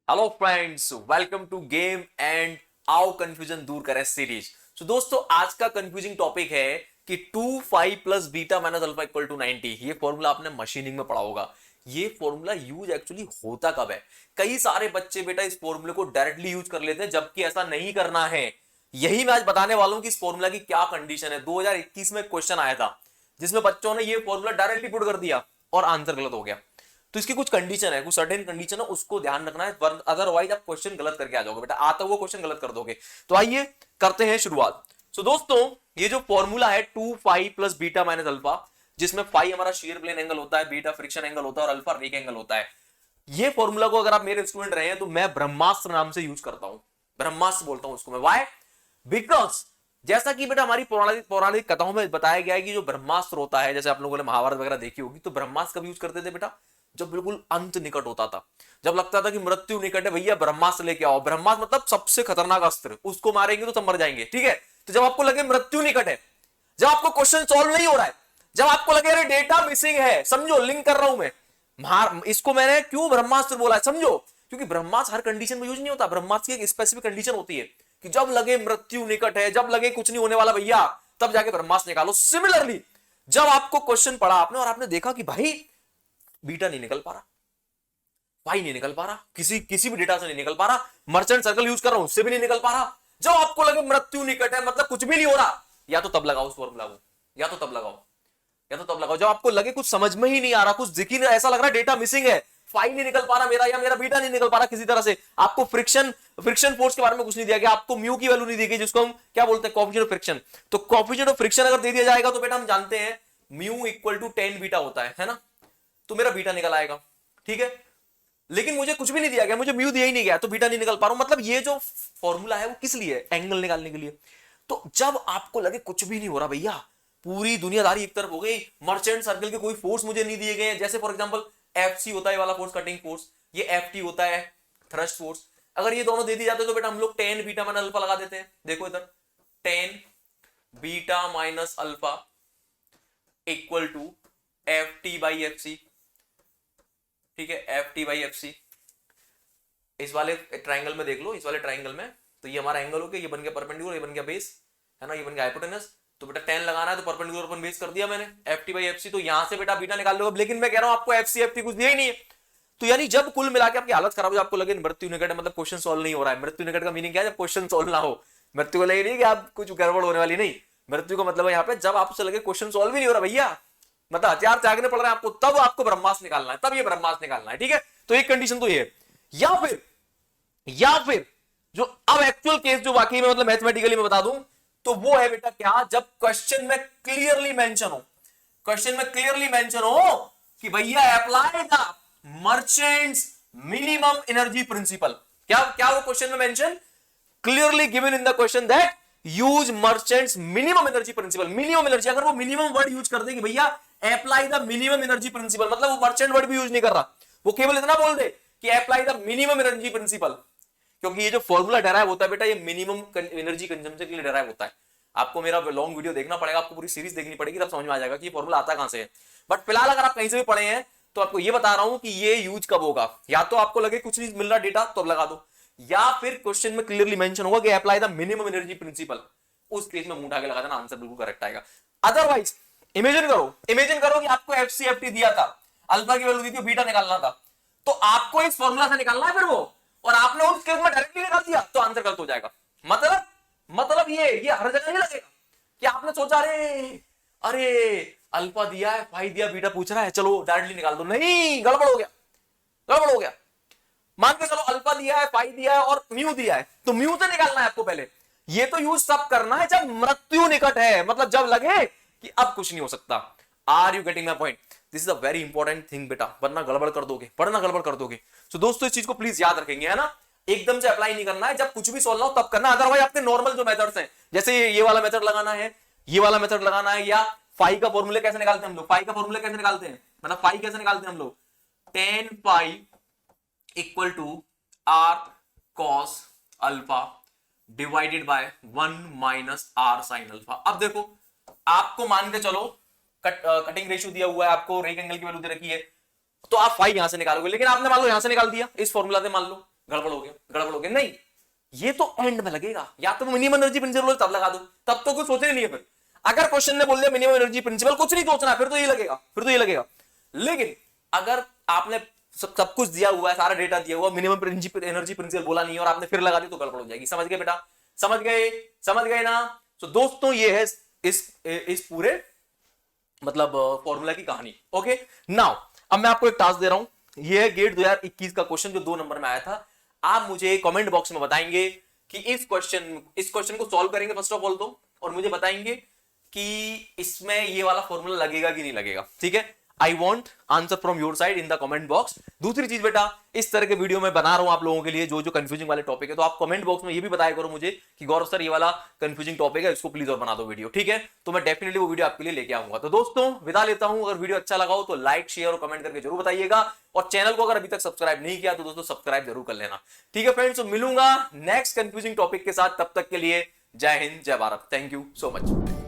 Hello friends, welcome to game and आओ confusion दूर करें सीरीज। दोस्तों, आज का कंफ्यूजिंग टॉपिक है कि 2 5 plus beta minus alpha equal to 90। ये फॉर्मूला आपने मशीनिंग में पढ़ा होगा। ये फॉर्मूला यूज एक्चुअली होता कब है? कई सारे बच्चे बेटा इस फॉर्मूले को डायरेक्टली यूज कर लेते हैं, जबकि ऐसा नहीं करना है। यही मैं आज बताने वाला हूं कि इस फॉर्मूला की क्या कंडीशन है। 2021 में क्वेश्चन आया था जिसमें बच्चों ने ये फॉर्मूला डायरेक्टली पुट कर दिया और आंसर गलत हो गया। तो इसकी कुछ कंडीशन है, कुछ सर्टेन कंडीशन है, उसको ध्यान रखना है, अदरवाइज आप क्वेश्चन गलत करके आ जाओगे बेटा, आता हुआ क्वेश्चन गलत कर दोगे। तो आइए करते हैं शुरुआत। दोस्तों, ये जो फॉर्मूला है 2 5 प्लस बीटा माइनस अल्फा, जिसमें फाई हमारा शेयर प्लेन एंगल होता है, बीटा फ्रिक्शन एंगल होता है और अल्फा रेक एंगल होता है। ये फॉर्मूला को अगर आप मेरे स्टूडेंट रहे हैं तो मैं ब्रह्मास्त्र नाम से यूज करता हूं। ब्रह्मास्त्र बोलता हूं उसको मैं। वाई? बिकॉज जैसा कि बेटा हमारी पौराणिक कथाओं में बताया गया है कि जो ब्रह्मास्त्र होता है, जैसे आप लोगों ने महाभारत वगैरह देखी होगी, तो ब्रह्मास्त्र कब यूज करते थे बेटा? जब बिल्कुल अंत निकट होता था, जब लगता था कि मृत्यु निकट है, भैया ब्रह्मास्त्र लेके आओ। ब्रह्मास्त्र मतलब सबसे खतरनाक अस्त्र, उसको मारेंगे तो सब मर जाएंगे, ठीक है? तो जब आपको लगे मृत्यु निकट है, जब आपको क्वेश्चन सॉल्व नहीं हो रहा है, जब आपको लगे अरे डेटा मिसिंग है, समझो लिंक कर रहा हूं मैं, इसको मैंने क्यों ब्रह्मास्त्र बोला है समझो, क्योंकि ब्रह्मास्त्र हर कंडीशन में यूज नहीं होता। ब्रह्मास्त्र की एक स्पेसिफिक कंडीशन होती है कि जब लगे मृत्यु निकट है, जब लगे कुछ नहीं होने वाला भैया, तब जाके ब्रह्मास्त्र निकालो। सिमिलरली जब आपको क्वेश्चन पढ़ा आपने और आपने देखा कि भाई बीटा नहीं निकल पा रहा, पाई नहीं निकल पा रहा, किसी भी डेटा से नहीं निकल पा रहा, मर्चेंट सर्कल यूज कर रहा हूं उससे भी नहीं निकल पा रहा, जब आपको लगे मृत्यु निकट है, मतलब कुछ भी नहीं हो रहा, या तो तब लगाओ उस फॉर्मूला को, या तो तब लगाओ, या तो तब लगाओ जब आपको लगे कुछ समझ में ही नहीं आ रहा, कुछ दिख ही नहीं, ऐसा लग रहा है डेटा मिसिंग है, फाई नहीं निकल पा रहा मेरा, या मेरा बीटा नहीं निकल पा रहा किसी तरह से। आपको फ्रिक्शन फोर्स के बारे में कुछ नहीं दिया गया, आपको म्यू की वैल्यू नहीं दी गई, जिसको हम क्या बोलते हैं, कोएफिशिएंट ऑफ फ्रिक्शन। तो कोएफिशिएंट ऑफ फ्रिक्शन अगर दे दिया जाएगा तो बेटा हम जानते हैं म्यू इक्वल टू 10 बीटा होता है ना? तो मेरा बीटा निकल आएगा, ठीक है? लेकिन मुझे कुछ भी नहीं दिया गया, मुझे म्यू दिया ही नहीं गया, तो बीटा नहीं निकल पा रहा हूं। मतलब ये जो फॉर्मूला है वो किस लिए है? एंगल निकालने के लिए। तो जब आपको लगे कुछ भी नहीं हो रहा भैया, पूरी दुनियादारी एक तरफ हो गई, मर्चेंट सर्कल के कोई फोर्स मुझे नहीं दिए गए, जैसे फॉर एग्जांपल एफ सी होता है वाला फोर्स, कटिंग फोर्स, ये एफ टी होता है थ्रस्ट फोर्स, अगर ये दोनों दे दिए जाते तो बेटा हम लोग 10 बीटा माइनस अल्फा लगा देते हैं। देखो इधर 10 beta minus alpha equal to F T by F C, ठीक है? F T by F C. इस वाले ट्राइंगल में देख लो, इस वाले ट्राइंगल में तो ये हमारा एंगल हो गया, ये बन गया परपेंडिकुलर, ये बन गया बेस, है ना? ये बन गया हाइपोटेनस। तो बेटा 10 लगाना है तो परपेंडिकुलर अपन बेस कर दिया मैंने, F T by F C. तो यहां से बेटा बीटा निकाल लो। लेकिन मैं कह रहा हूं आपको एफ सी एफ टी कुछ दिया ही नहीं है। तो यानी जब कुल मिला के आपकी हालत खराब हो, आपको लगे मृत्यु निकट है, मतलब क्वेश्चन सॉल्व नहीं हो रहा है। मृत्यु निकट का मीनिंग क्या है? जब क्वेश्चन सॉल्व ना हो। मृत्यु को लगे नहीं कि आप कुछ गड़बड़ होने वाली, नहीं। मृत्यु का मतलब है यहाँ पे जब आपसे लगे क्वेश्चन सॉल्व ही नहीं हो रहा भैया, मतलब हथियार त्यागने पड़ रहे हैं आपको, तब आपको ब्रह्मास्त्र निकालना है, तब ये ब्रह्मास्त्र निकालना है, ठीक है? तो एक कंडीशन तो ये, या फिर जो अब एक्चुअल केस जो वाकई में मतलब मैथमेटिकली मैं बता दूं, तो वो है बेटा क्या, जब क्वेश्चन में क्लियरली मेंशन हो, क्वेश्चन में क्लियरली मेंशन हो कि भैया apply the merchants minimum energy principal. क्या क्या वो क्वेश्चन में mention clearly given in the question that use merchants minimum energy principal. Minimum energy, अगर वो मिनिमम वर्ड यूज कर दे कि भैया apply the minimum energy principal, मतलब वो मर्चेंट वर्ड भी यूज नहीं कर रहा, वो केवल इतना बोल दे कि apply the minimum energy principal. क्योंकि ये जो फॉर्मूला डेराइव होता है बेटा, ये मिनिमम एनर्जी कंजम्पशन के लिए डेराइव होता है। आपको मेरा लॉन्ग वीडियो देखना पड़ेगा, आपको पूरी सीरीज देखनी पड़ेगी, तब समझ में आ जाएगा कि ये फॉर्मूला आता कहां से है। बट फिलहाल अगर आप कहीं से भी पढ़े हैं तो आपको ये बता रहा हूं कि ये यूज कब होगा, या तो आपको लगे कुछ नहीं मिल रहा डेटा तो अब लगा दो, या फिर क्वेश्चन में क्लियरली मेंशन होगा कि apply the minimum energy principal, उस केस में मुंह उठा के लगा देना, आंसर बिल्कुल करेक्ट आएगा। अदरवाइज इमेजिन करो कि आपको एफसीएफटी दिया था, अल्फा की वैल्यू दी थी, बीटा निकालना था, तो आपको इस फॉर्मूला से निकालना है फिर वो, और आपने उस केस में डायरेक्टली निकाल दिया तो आंसर गलत हो जाएगा। मतलब ये हर जगह नहीं लगेगा कि आपने सोचा अरे अरे अल्फा दिया है, फाई दिया, बीटा पूछ रहा है, चलो डायरेक्टली निकाल दो, नहीं, गड़बड़ हो गया, गड़बड़ हो गया। मान के चलो अल्फा दिया है, फाई दिया है और म्यू दिया है, तो म्यू से निकालना है आपको पहले। ये तो यूज सब करना है जब मृत्यु निकट है, मतलब जब लगे कि अब कुछ नहीं हो सकता। Are you getting my point? This is a very important thing बेटा, वरना गड़बड़ कर दोगे, पढ़ना गड़बड़ कर दोगे। तो दोस्तों इस चीज को प्लीज याद रखेंगे, है ना? एकदम से अप्लाई नहीं करना है, जब कुछ भी सोल्व हो तब करना। अदरवाइज आपके नॉर्मल जो मेथड्स हैं, जैसे ये वाला मेथड लगाना है, ये वाला मेथड लगाना है, या फाई का फॉर्मूले कैसे निकालते हैं हम लोग, फाई का फॉर्मूले कैसे निकालते हैं, मतलब फाई कैसे निकालते हैं हम लोग, 10 pi equal to R cos alpha divided by 1 minus R sine alpha. अब देखो, आपको मान के चलो कटिंग रेशियो दिया हुआ है, आपको रेक एंगल की वैल्यू दे रखी है, तो आप फाई यहां से निकालोगे, लेकिन आपने मान लो यहां से निकाल दिया, इस फॉर्मूला से मान लो, गड़बड़ हो गया नहीं, ये तो एंड में लगेगा, या तो मिनिमम एनर्जी प्रिंसिपल तब लगा दो, तब तो कुछ सोचना नहीं है। फिर अगर क्वेश्चन ने बोल दिया मिनिमम एनर्जी प्रिंसिपल, कुछ नहीं सोचना, फिर तो ये लगेगा। लेकिन अगर आपने सब कुछ दिया हुआ है, सारा डेटा दिया हुआ, मिनिमम एनर्जी प्रिंसिपल बोला नहीं है और आपने फिर लगा दी तो गड़बड़ हो जाएगी। समझ गए बेटा? समझ गए ना? तो दोस्तों ये है इस पूरे मतलब फॉर्मूला की कहानी। ओके नाउ अब मैं आपको एक टास्क दे रहा हूं, ये है गेट 2021 का क्वेश्चन जो 2 नंबर में आया था। आप मुझे कमेंट बॉक्स में बताएंगे कि इस क्वेश्चन को सॉल्व करेंगे फर्स्ट ऑफ ऑल तो, और मुझे बताएंगे कि इसमें ये वाला फॉर्मूला लगेगा कि नहीं लगेगा। ठीक है, I want answer from your side in the comment box. दूसरी चीज बेटा, इस तरह के वीडियो मैं बना रहा हूं आप लोगों के लिए जो कंफ्यूजिंग वाले टॉपिक है, तो आप कमेंट बॉक्स में ये भी बताया करो मुझे कि गौरव सर ये वाला कंफ्यूजिंग टॉपिक है, इसको प्लीज और बना दो वीडियो। ठीक है, तो मैं डेफिनेटली वो वीडियो आपके लिए लेके आऊंगा। तो दोस्तों विदा लेता हूं, अगर वीडियो अच्छा लगा हो तो लाइक शेयर और कमेंट करके जरूर बताइएगा, और चैनल को अगर अभी तक सब्सक्राइब नहीं किया तो दोस्तों सब्सक्राइब जरूर कर लेना। ठीक है फ्रेंड्स, तो मिलूंगा नेक्स्ट कंफ्यूजिंग टॉपिक के साथ, तब तक के लिए जय हिंद जय Bharat, thank you so much.